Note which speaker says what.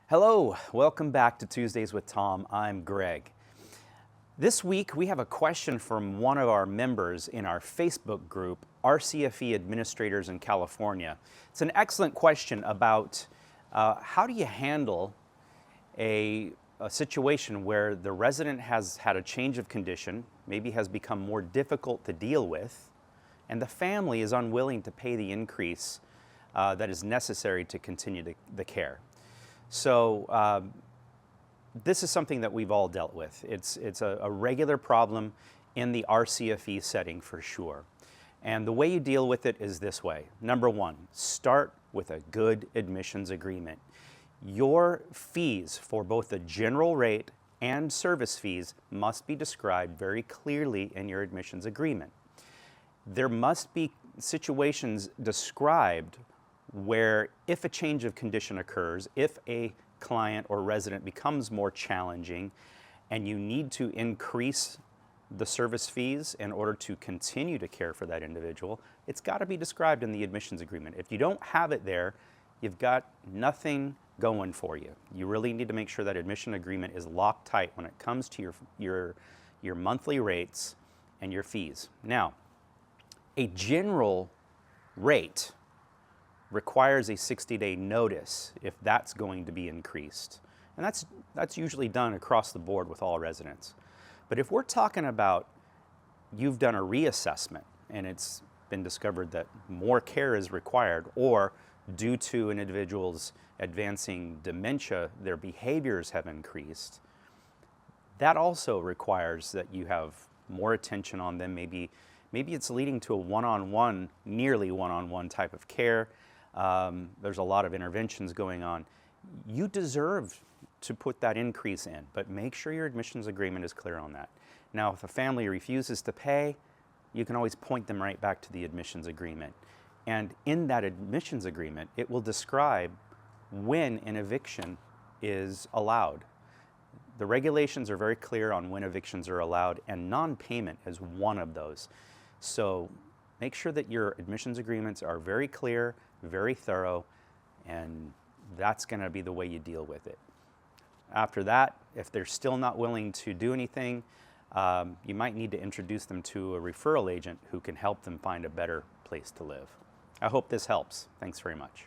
Speaker 1: Hello, welcome back to Tuesdays with Tom. I'm Greg. This week we have a question from one of our members in our Facebook group, RCFE Administrators in California. It's an excellent question about how do you handle a situation where the resident has had a change of condition, maybe has become more difficult to deal with, and the family is unwilling to pay the increase that is necessary to continue the care. So this is something that we've all dealt with. It's a regular problem in the RCFE setting for sure. And the way you deal with it is this way. Number one, start with a good admissions agreement. Your fees for both the general rate and service fees must be described very clearly in your admissions agreement. There must be situations described where if a change of condition occurs, if a client or resident becomes more challenging and you need to increase the service fees in order to continue to care for that individual, it's got to be described in the admissions agreement. If you don't have it there, you've got nothing going for you. You really need to make sure that admission agreement is locked tight when it comes to your monthly rates and your fees. Now, a general rate requires a 60-day notice if that's going to be increased. And that's usually done across the board with all residents. But if we're talking about you've done a reassessment and it's been discovered that more care is required, or due to an individual's advancing dementia, their behaviors have increased, that also requires that you have more attention on them. Maybe it's leading to a one-on-one, nearly one-on-one type of care. There's a lot of interventions going on. You deserve to put that increase in, but make sure your admissions agreement is clear on that. Now, if a family refuses to pay, you can always point them right back to the admissions agreement. And in that admissions agreement, it will describe when an eviction is allowed. The regulations are very clear on when evictions are allowed, and non-payment is one of those. So make sure that your admissions agreements are very clear, very thorough, and that's going to be the way you deal with it. After that, if they're still not willing to do anything, you might need to introduce them to a referral agent who can help them find a better place to live. I hope this helps. Thanks very much.